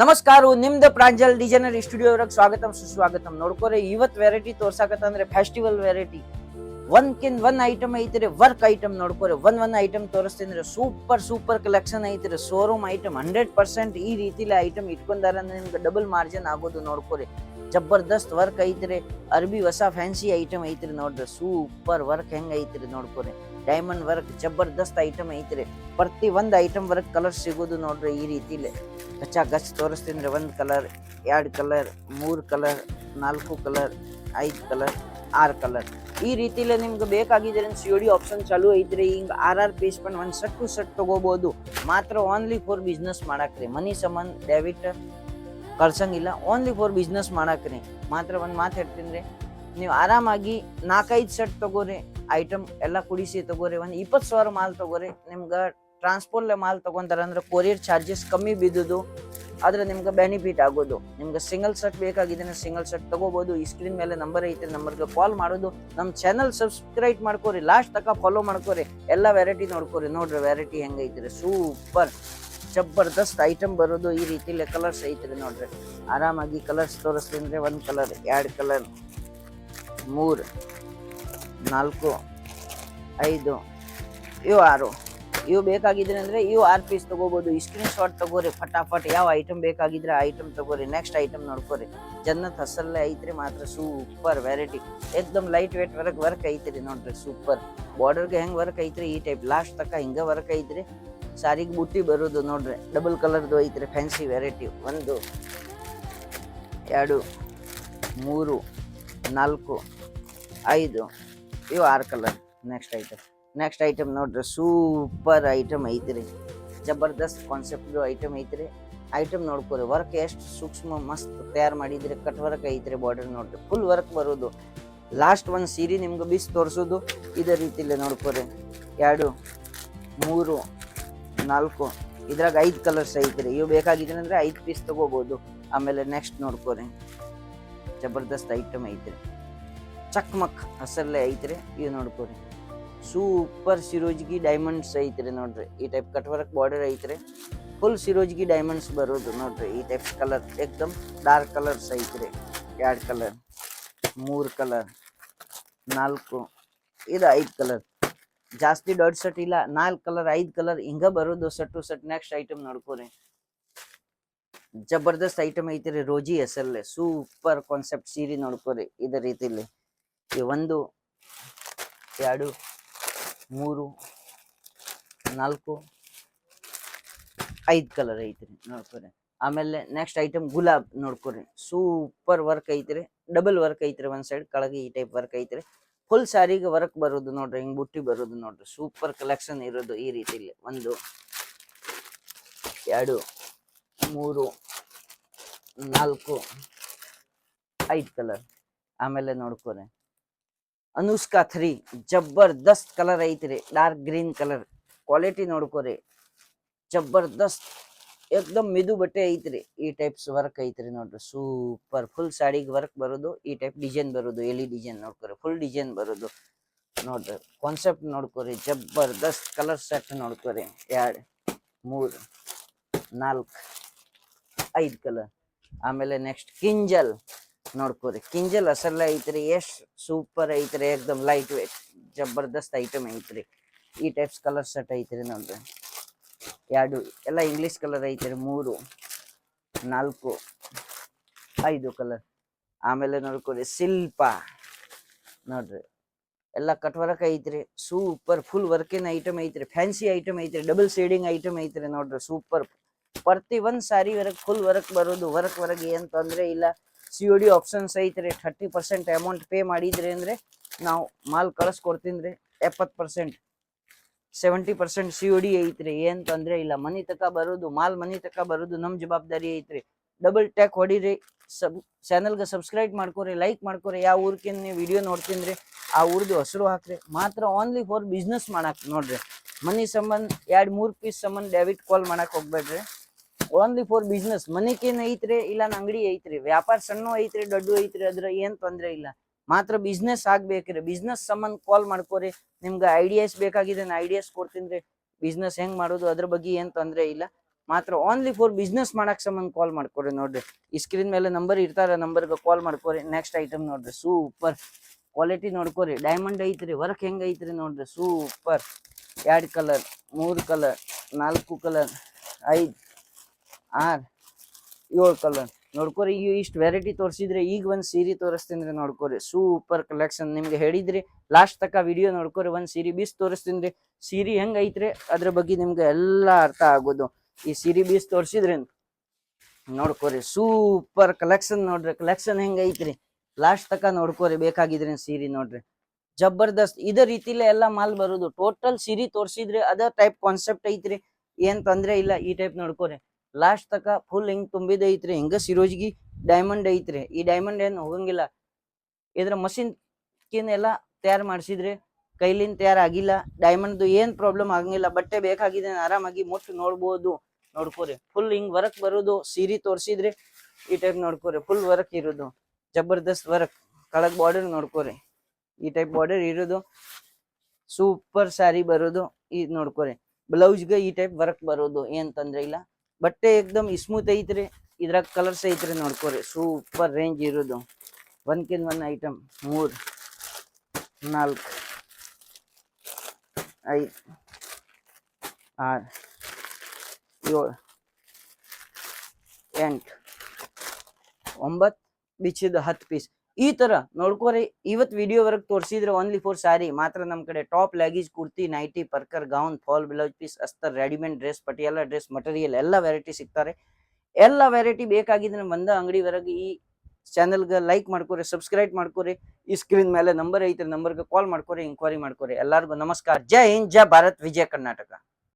ನಮಸ್ಕಾರ ನಿಮ್ದು Pranjal designer studio ಅವ್ರಿಗೆ ಸ್ವಾಗತಂ ಸುಸ್ವಾಗತಂ. ನೋಡ್ಕೋರಿ ಇವತ್ ವೆರೈಟಿ ತೋರ್ಸಾಕತ್ತಂದ್ರೆ ಫೆಸ್ಟಿವಲ್ ವೆರೈಟಿ ಒನ್ ಐಟಮ್ ಐತಿರಿ. ವರ್ಕ್ ಐಟಮ್ ನೋಡ್ಕೋರಿ ಒಂದ್ ಐಟಮ್ ತೋರಿಸ್ತೀನಿ. ಸೂಪರ್ ಕಲೆಕ್ಷನ್ ಐತಿರಿ. ಶೋರೂಮ್ ಐಟಮ್ 100% ಈ ರೀತಿಲಿ ಐಟಮ್ ಇಟ್ಕೊಂಡಾರ ನಿಮ್ಗೆ ಡಬಲ್ ಮಾರ್ಜಿನ್ ಆಗೋದು. ನೋಡ್ಕೋರಿ ಜಬರ್ದಸ್ತ್ ವರ್ಕ್ ಐತಿರಿ. ಅರ್ಬಿ ಹೊಸ ಫ್ಯಾನ್ಸಿ ಐಟಮ್ ಐತಿರಿ. ನೋಡ್ರಿ ಸೂಪರ್ ವರ್ಕ್ ಹೆಂಗ್ ಐತಿರಿ ನೋಡ್ಕೋರಿ. ಡೈಮಂಡ್ ವರ್ಕ್ ಜಬರ್ದಸ್ತ್ ಐಟಮ್ ಐತಿರಿ. ಪ್ರತಿ ಒಂದ್ ಐಟಮ್ ವರ್ಕ್ ಕಲರ್ ಸಿಗೋದು ನೋಡ್ರಿ ಈ ರೀತಿಲಿ. ಕಚ್ಚಾ ಗಚ್ ತೋರಿಸ್ತೀನಿ. 1 colour 2 colour 3 colour 4 colour 5 colour 6 colour ಈ ರೀತಿಲಿ ನಿಮ್ಗೆ ಬೇಕಾಗಿದ್ರೆ COD ಆಪ್ಷನ್ ಚಾಲು ಐತ್ರಿ. ಹಿಂಗ ಆರ್ ಪೀಸ್ ಪನ್ ಒಂದ್ ಸೆಟ್ ಟು ಸೆಟ್ ತಗೋಬಹುದು. ಮಾತ್ರ ಓನ್ಲಿ ಫಾರ್ ಬಿಸ್ನೆಸ್ ಮಾಡಾಕ್ರಿ. ಮನಿ ಸಂಬಂಧ ಡೆಬಿಟ್ ಕಳ್ಸಂಗಿಲ್ಲ. ಓನ್ಲಿ ಫಾರ್ ಬಿಸ್ನೆಸ್ ಮಾಡಾಕ್ರಿ. ಮಾತ್ರ ಒಂದ್ ಮಾತು ಹೇಳ್ತೀನಿ, ನೀವು ಆರಾಮಾಗಿ 4-5 ಸೆಟ್ ತಗೋರಿ. ಐಟಮ್ ಎಲ್ಲ ಕುಡಿಸಿ ತಗೋರಿ. ಒಂದ್ 20,000 ಮಾಲ್ ತಗೋರಿ. ನಿಮ್ಗೆ ಟ್ರಾನ್ಸ್ಪೋರ್ಟ್ ಮಾಲ್ ತಗೊಂತಾರ ಅಂದ್ರೆ ಕೊರಿಯರ್ ಚಾರ್ಜಸ್ ಕಮ್ಮಿ ಬಿದ್ದುದು. ಆದ್ರೆ ನಿಮ್ಗೆ ಬೆನಿಫಿಟ್ ಆಗೋದು. ನಿಮ್ಗೆ ಸಿಂಗಲ್ ಸೆಟ್ ಬೇಕಾಗಿದ್ರೆ ಸಿಂಗಲ್ ಸೆಟ್ ತಗೋಬಹುದು. ಈ ಸ್ಕ್ರೀನ್ ಮೇಲೆ ನಂಬರ್ ಐತೆ, ನಂಬರ್ಗೆ ಕಾಲ್ ಮಾಡೋದು. ನಮ್ಮ ಚಾನಲ್ ಸಬ್ಸ್ಕ್ರೈಬ್ ಮಾಡ್ಕೋರಿ. ಲಾಸ್ಟ್ ತನಕ ಫಾಲೋ ಮಾಡ್ಕೋರಿ. ಎಲ್ಲ ವೆರೈಟಿ ನೋಡ್ಕೋರಿ. ನೋಡ್ರಿ ವೆರೈಟಿ ಹೆಂಗೈತ್ರಿ. ಸೂಪರ್ ಜಬರ್ದಸ್ತ್ ಐಟಮ್ ಬರೋದು ಈ ರೀತಿಲಿ. ಕಲರ್ಸ್ ಐತ್ರಿ ನೋಡ್ರಿ. ಆರಾಮಾಗಿ ಕಲರ್ಸ್ ತೋರಿಸ್ತೀನಿ. 1 ಕಲರ್ 2 ಕಲರ್ 3 4 5 ಇವು 6 ಇವು ಬೇಕಾಗಿದ್ರೆ ಅಂದ್ರೆ ಇವು 6 ಪೀಸ್ ತಗೋಬಹುದು. ಸ್ಕ್ರೀನ್ ಶಾಟ್ ತಗೋರಿ. ಫಟಾಫಟ್ ಯಾವ ಐಟಮ್ ಬೇಕಾಗಿದ್ರೆ ಐಟಮ್ ತಗೋರಿ. ನೆಕ್ಸ್ಟ್ ಐಟಮ್ ನೋಡ್ಕೋರಿ. ಜನ್ನತ್ ಹಸಲ್ಲೇ ಐತ್ರಿ. ಮಾತ್ರ ಸೂಪರ್ ವೆರೈಟಿ. ಏಕ್ದಮ್ ಲೈಟ್ ವೇಟ್ ವರ್ಕ್ ಐತ್ರಿ ನೋಡ್ರಿ. ಸೂಪರ್ ಬಾರ್ಡರ್ಗೆ ಹೆಂಗ್ ವರ್ಕ್ ಐತ್ರಿ ಈ ಟೈಪ್ ಲಾಸ್ಟ್ ತಕ ಹಿಂಗ ವರ್ಕ್ ಐತ್ರಿ. ಸಾರಿಗೆ ಬುಟ್ಟಿ ಬರೋದು ನೋಡ್ರಿ. ಡಬಲ್ ಕಲರ್ದು ಐತ್ರಿ. Fancy variety. 1 2 3 4 5 ಇವು 6 ಕಲರ್. ನೆಕ್ಸ್ಟ್ ಐಟಮ್ ನೋಡ್ರಿ. ಸೂಪರ್ ಐಟಮ್ ಐತ್ರಿ. ಜಬರ್ದಸ್ತ್ ಕಾನ್ಸೆಪ್ಟ್ ಐಟಮ್ ಐತ್ರಿ. ಐಟಮ್ ನೋಡ್ಕೋರಿ. ವರ್ಕ್ ಎಷ್ಟು ಸೂಕ್ಷ್ಮ ಮಸ್ತ್ ತಯಾರು ಮಾಡಿದ್ರೆ. ಕಟ್ ವರ್ಕ್ ಐತ್ರಿ. ಬಾರ್ಡರ್ ನೋಡ್ರಿ ಫುಲ್ ವರ್ಕ್ ಬರೋದು. ಲಾಸ್ಟ್ ಒಂದ್ ಸೀರೆ ನಿಮ್ಗೆ ಬಿಸ್ ತೋರಿಸೋದು ಇದೇ ರೀತಿಲಿ ನೋಡ್ಕೋರಿ. 2 3 4 ಇದ್ರಾಗ 5 ಕಲರ್ಸ್ ಐತ್ರಿ. ಇವು ಬೇಕಾಗಿದ್ರೆ ಅಂದ್ರೆ 5 ಪೀಸ್ ತಗೋಬಹುದು. ಆಮೇಲೆ ನೆಕ್ಸ್ಟ್ ನೋಡ್ಕೋರಿ. ಜಬರ್ದಸ್ತ್ ಐಟಮ್ ಐತ್ರಿ. ಚಕ್ಮಕ್ ಹಸಲ್ಲೇ ಐತ್ರಿ. ಇವು ನೋಡ್ಕೋರಿ. ಸೂಪರ್ ಸಿರೋಜ್ಗಿ ಡೈಮಂಡ್ಸ್ ಐತ್ರಿ ನೋಡ್ರಿ. ಈ ಟೈಪ್ ಕಟ್ ವರ್ಕ್ ಬಾರ್ಡರ್ ಐತ್ರಿ. ಫುಲ್ ಸಿರೋಜ್ಗಿ ಡೈಮಂಡ್ಸ್ ಬರೋದು ನೋಡ್ರಿ. ಈ ಟೈಪ್ ಕಲರ್ ಏಕ್ದಮ್ ಡಾರ್ಕ್ ಕಲರ್ಸ್ ಐತ್ರಿ. 2 ಕಲರ್ 3 ಕಲರ್ 4 ಇದು 5 ಕಲರ್. ಜಾಸ್ತಿ ದೊಡ್ಡ ಸೆಟ್ ಇಲ್ಲ. 4 ಕಲರ್ 5 ಕಲರ್ ಹಿಂಗ ಬರೋದು set two set. Next item ನೋಡ್ಕೋರಿ. ಜಬರ್ದಸ್ತ್ ಐಟಮ್ ಐತ್ರಿ. ರೋಜಿ ಹೆಸರಲ್ಲೇ ಸೂಪರ್ ಕಾನ್ಸೆಪ್ಟ್ ಸೀರೆ ನೋಡ್ಕೋರಿ. ಇದೇ ರೀತಿಲಿ 1 2 3 4 5 ಕಲರ್ ಐತ್ರಿ ನೋಡ್ಕೋರಿ. ಆಮೇಲೆ ನೆಕ್ಸ್ಟ್ ಐಟಮ್ ಗುಲಾಬ್ ನೋಡ್ಕೋರಿ. ಸೂಪರ್ ವರ್ಕ್ ಐತ್ರಿ. ಡಬಲ್ ವರ್ಕ್ ಐತ್ರಿ. ಒಂದ್ ಸೈಡ್ ಕೆಳಗೆ ಈ ಟೈಪ್ ವರ್ಕ್ ಐತ್ರಿ. ಫುಲ್ ಸಾರಿಗೆ ವರ್ಕ್ ಬರೋದು ನೋಡ್ರಿ. ಹಿಂಗ್ ಬುಟ್ಟಿ ಬರೋದು ನೋಡ್ರಿ. ಸೂಪರ್ ಕಲೆಕ್ಷನ್ ಇರೋದು ಈ ರೀತಿಲಿ. 1 2 3 4 5 ಕಲರ್. ಆಮೇಲೆ ನೋಡ್ಕೋರಿ ಅನುಷ್ಕಾ 3 ಜಬರ್ದಸ್ತ್ ಕಲರ್ ಐತ್ರಿ. Dark green colour. ಕ್ವಾಲಿಟಿ ನೋಡ್ಕೋರಿ. ಜಬರ್ದಸ್ತ್ ಏಕ್ದಮ್ ಮಿದು ಬಟ್ಟೆ ಐತ್ರಿ. ಈ ಟೈಪ್ಸ್ ವರ್ಕ್ ಐತ್ರಿ ನೋಡ್ರಿ. ಸೂಪರ್ ಫುಲ್ ಸಾಡಿಗೆ ವರ್ಕ್ ಬರೋದು. ಈ ಟೈಪ್ ಡಿಸೈನ್ ಬರೋದು. ಎಲಿ ಡಿಸೈನ್ ನೋಡ್ಕೋರಿ. ಫುಲ್ ಡಿಸೈನ್ ಬರೋದು ನೋಡ್ರಿ. ಕಾನ್ಸೆಪ್ಟ್ ನೋಡ್ಕೋರಿ. ಜಬರ್ದಸ್ತ್ ಕಲರ್ ಸೆಟ್ ನೋಡ್ಕೋರಿ. 2 3 4 5 ಕಲರ್. ಆಮೇಲೆ ನೆಕ್ಸ್ಟ್ ಕಿಂಜಲ್ ನೋಡ್ಕೋರಿ. ಕಿಂಜಲ್ ಅಸಲ್ಲ ಐತ್ರಿ. ಎಷ್ಟ್ ಸೂಪರ್ ಐತ್ರಿ. ಏಕ್ದಮ್ ಲೈಟ್ ವೇಟ್ ಜಬರ್ದಸ್ತ್ ಐಟಮ್ ಐತ್ರಿ. ಈ ಟೈಪ್ಸ್ ಕಲರ್ ಸೆಟ್ ಐತ್ರಿ ನೋಡ್ರಿ. 2 ಎಲ್ಲ ಇಂಗ್ಲಿಷ್ ಕಲರ್ ಐತ್ರಿ. 3 4 5 ಕಲರ್. ಆಮೇಲೆ ನೋಡ್ಕೋರಿ ಶಿಲ್ಪ ನೋಡ್ರಿ. ಎಲ್ಲ ಕಟ್ ವರ್ಕ್ ಐತ್ರಿ. ಸೂಪರ್ ಫುಲ್ ವರ್ಕಿನ ಐಟಮ್ ಐತ್ರಿ. ಫ್ಯಾನ್ಸಿ ಐಟಮ್ ಐತ್ರಿ. ಡಬಲ್ ಶೇಡಿಂಗ್ ಐಟಮ್ ಐತ್ರಿ ನೋಡ್ರಿ. ಸೂಪರ್ ಪ್ರತಿ ಒಂದ್ ಸಾರಿ ವರ್ಕ್ ಫುಲ್ ವರ್ಕ್ ಬರೋದು. ವರ್ಕ್ ಏನ್ ತೊಂದ್ರೆ ಇಲ್ಲ. COD ಆಪ್ಷನ್ಸ್ ಐತ್ರಿ. 30% ಅಮೌಂಟ್ ಪೇ ಮಾಡಿದ್ರಿ ಅಂದ್ರೆ ನಾವು ಮಾಲ್ ಕಳಿಸ್ಕೊಡ್ತೀನಿ. 70% 70% COD ಐತ್ರಿ. ಏನ್ ತೊಂದ್ರೆ ಇಲ್ಲ. ಮನಿ ತಕ ಬರೋದು ಮಾಲ್ ಮನಿ ತಕ ಬರೋದು ನಮ್ ಜವಾಬ್ದಾರಿ ಐತ್ರಿ. ಡಬಲ್ ಟ್ಯಾಕ್ ಹೊಡಿರಿ. ಚಾನಲ್ಗೆ ಸಬ್ಸ್ಕ್ರೈಬ್ ಮಾಡ್ಕೋರಿ. ಲೈಕ್ ಮಾಡ್ಕೋರಿ. ಯಾವ ಊರ್ಕಿನ್ ನೀವು ವಿಡಿಯೋ ನೋಡ್ತೀನಿ ಆ ಊರ್ದು ಹೆಸರು ಹಾಕ್ರಿ. ಮಾತ್ರ ಓನ್ಲಿ ಫಾರ್ ಬಿಸ್ನೆಸ್ ಮಾಡಕ್ ನೋಡ್ರಿ. ಮನಿ ಸಂಬಂಧ 2-3 ಪೀಸ್ ಸಂಬಂಧ ಡೆಬಿಟ್ ಕಾಲ್ ಮಾಡಕ್ ಹೋಗ್ಬೇಡ್ರಿ. Only for business. ಮನಿಕೇನ್ ಐತ್ರಿ ಇಲ್ಲ ಅಂಗಡಿ ಐತ್ರಿ. ವ್ಯಾಪಾರ ಸಣ್ಣ ಐತ್ರಿ ದೊಡ್ಡ ಐತ್ರಿ. ಅದ್ರ ಏನ್ ತೊಂದ್ರೆ ಇಲ್ಲ. ಮಾತ್ರ ಬಿಸ್ನೆಸ್ ಆಗ್ಬೇಕ್ರಿ. ಬಿಸ್ನೆಸ್ ಸಂಬಂಧ ಕಾಲ್ ಮಾಡ್ಕೋರಿ. ನಿಮ್ಗೆ ಐಡಿಯಾಸ್ ಬೇಕಾಗಿದೆ ಐಡಿಯಾಸ್ ಕೊಡ್ತೀನಿ. ಬಿಸ್ನೆಸ್ ಹೆಂಗ್ ಮಾಡೋದು ಅದ್ರ ಬಗ್ಗೆ ಏನ್ ತೊಂದ್ರೆ ಇಲ್ಲ. ಮಾತ್ರ ಓನ್ಲಿ ಫಾರ್ ಬಿಸ್ನೆಸ್ ಮಾಡಕ್ ಸಂಬಂಧ ಕಾಲ್ ಮಾಡ್ಕೊರಿ ನೋಡ್ರಿ. ಈ ಸ್ಕ್ರೀನ್ ಮೇಲೆ ನಂಬರ್ ಇರ್ತಾರ, ನಂಬರ್ಗೆ ಕಾಲ್ ಮಾಡ್ಕೊರಿ. ನೆಕ್ಸ್ಟ್ ಐಟಮ್ ನೋಡ್ರಿ, ಸೂಪರ್ ಕ್ವಾಲಿಟಿ ನೋಡ್ಕೊರಿ. ಡೈಮಂಡ್ ಐತ್ರಿ, ವರ್ಕ್ ಹೆಂಗ್ ಐತ್ರಿ ನೋಡ್ರಿ, super. 2 colour, 3 colour, 4 colour, 5, 6, 7 colour ನೋಡ್ಕೊರಿ. ಇಷ್ಟು ವೆರೈಟಿ ತೋರಿಸಿದ್ರೆ ಈಗ ಒಂದ್ ಸೀರೆ ತೋರಿಸ್ತೀನಿ ನೋಡ್ಕೊರಿ. Super collection. ನಿಮ್ಗೆ ಹೇಳಿದ್ರಿ ಲಾಸ್ಟ್ ತಕ ವಿಡಿಯೋ ನೋಡ್ಕೊರಿ. ಒಂದ್ ಸೀರೆ ಬೀಸ್ ತೋರಿಸ್ತೀನಿ. ಸೀರೆ ಹೆಂಗ್ ಐತ್ರಿ ಅದ್ರ ಬಗ್ಗೆ ನಿಮ್ಗೆ ಎಲ್ಲಾ ಅರ್ಥ ಆಗೋದು. ಈ ಸೀರೆ ಬೀಸ್ ತೋರಿಸಿದ್ರಿ ನೋಡ್ಕೊರಿ. ಸೂಪರ್ ಕಲೆಕ್ಷನ್ ನೋಡ್ರಿ. ಕಲೆಕ್ಷನ್ ಹೆಂಗ್ ಐತ್ರಿ ಲಾಸ್ಟ್ ತಕ ನೋಡ್ಕೊರಿ. ಬೇಕಾಗಿದ್ರಿ ಸೀರೆ ನೋಡ್ರಿ, ಜಬರ್ದಸ್ತ್. ಇದೇ ರೀತಿಲೇ ಎಲ್ಲಾ ಮಾಲ್ ಬರುದು. ಟೋಟಲ್ ಸೀರೆ ತೋರಿಸಿದ್ರೆ ಅದ ಟೈಪ್ ಕಾನ್ಸೆಪ್ಟ್ ಐತ್ರಿ, ಏನ್ ತೊಂದ್ರೆ ಇಲ್ಲ. ಈ ಟೈಪ್ ನೋಡ್ಕೊರಿ. ಲಾಸ್ಟ್ ತಕ ಫುಲ್ ಹಿಂಗ್ ತುಂಬಿದ ಐತ್ರಿ. ಹಿಂಗ ಸಿರೋಜ್ಗಿ ಡೈಮಂಡ್ ಐತ್ರಿ. ಈ ಡೈಮಂಡ್ ಏನ್ ಹೋಗಂಗಿಲ್ಲ. ಇದ್ರ ಮಷಿನ್ ಕಿನ್ ಎಲ್ಲಾ ತಯಾರು ಮಾಡಿಸಿದ್ರೆ ಕೈಲಿಂದ ತಯಾರ ಆಗಿಲ್ಲ. ಡೈಮಂಡ್ ಏನ್ ಪ್ರಾಬ್ಲಮ್ ಆಗಂಗಿಲ್ಲ. ಬಟ್ಟೆ ಬೇಕಾಗಿದೆ ಆರಾಮಾಗಿ ಮುಟ್ಟು ನೋಡ್ಬೋದು. ನೋಡ್ಕೊರಿ ಫುಲ್ ಹಿಂಗ್ ವರ್ಕ್ ಬರುದು. ಸೀರೆ ತೋರಿಸಿದ್ರೆ ಈ ಟೈಪ್ ನೋಡ್ಕೊರಿ. ಫುಲ್ ವರ್ಕ್ ಇರೋದು, ಜಬರ್ದಸ್ತ್ ವರ್ಕ್. ಕೆಳಗ್ ಬಾರ್ಡರ್ ನೋಡ್ಕೊರಿ, ಈ ಟೈಪ್ ಬಾರ್ಡರ್ ಇರೋದು. ಸೂಪರ್ ಸ್ಯಾರಿ ಬರೋದು. ಇದ್ ನೋಡ್ಕೊರಿ. ಬ್ಲೌಸ್ಗೆ ಈ ಟೈಪ್ ವರ್ಕ್ ಬರೋದು, ಏನ್ ತೊಂದ್ರೆ ಇಲ್ಲ. ಬಟ್ಟೆ ಏಕ್ದಮ್ ಸ್ಮೂತ್ ಐತ್ರಿ. ಇದ್ರಾಗ ಕಲರ್ಸ್ ಐತ್ರಿ ನೋಡ್ಕೊರಿ. ಸೂಪರ್ ರೇಂಜ್ ಇರೋದು. ಒಂದ್ಕಿನ್ ಒಂದ್ ಐಟಮ್ 3, 4, 5, 6, 7, 8, 9 ಬಿಚ್ಚಿದ 10 ಪೀಸ್ ಈ ತರ ನೋಡ್ಕೊರಿ. ಇವತ್ ವಿಡಿಯೋ ವರ್ಕ್ ತೋರಿಸಿದ್ರೆ ಓನ್ಲಿ ಫಾರ್ ಸ್ಯಾರಿ ಮಾತ್ರ. ನಮ್ ಕಡೆ ಟಾಪ್, ಲೆಗೀಸ್, ಕುರ್ತಿ, ನೈಟಿ, ಪರ್ಕರ್, ಗೌನ್, ಫಾಲ್, ಬ್ಲೌಸ್ ಪೀಸ್, ಅಸ್ತರ್, readymade dress, Patiala dress, material ಎಲ್ಲ ವೆರೈಟಿ ಸಿಗ್ತಾರೆ. ಎಲ್ಲ ವೆರೈಟಿ ಬೇಕಾಗಿದ್ರೆ ಬಂದ ಅಂಗಡಿ ವರೆಗೆ ಈ ಚಾನೆಲ್ಗೆ ಲೈಕ್ ಮಾಡ್ಕೊರಿ, ಸಬ್ಸ್ಕ್ರೈಬ್ ಮಾಡ್ಕೊರಿ. ಈ ಸ್ಕ್ರೀನ್ ಮೇಲೆ ನಂಬರ್ ಐತೆ, ನಂಬರ್ಗೆ ಕಾಲ್ ಮಾಡ್ಕೊರಿ, ಇಂಕ್ವೈರಿ ಮಾಡ್ಕೊರಿ. ಎಲ್ಲರಿಗೂ ನಮಸ್ಕಾರ. ಜೈ ಹಿಂದ್, ಜೈ ಭಾರತ್, ವಿಜಯ ಕರ್ನಾಟಕ.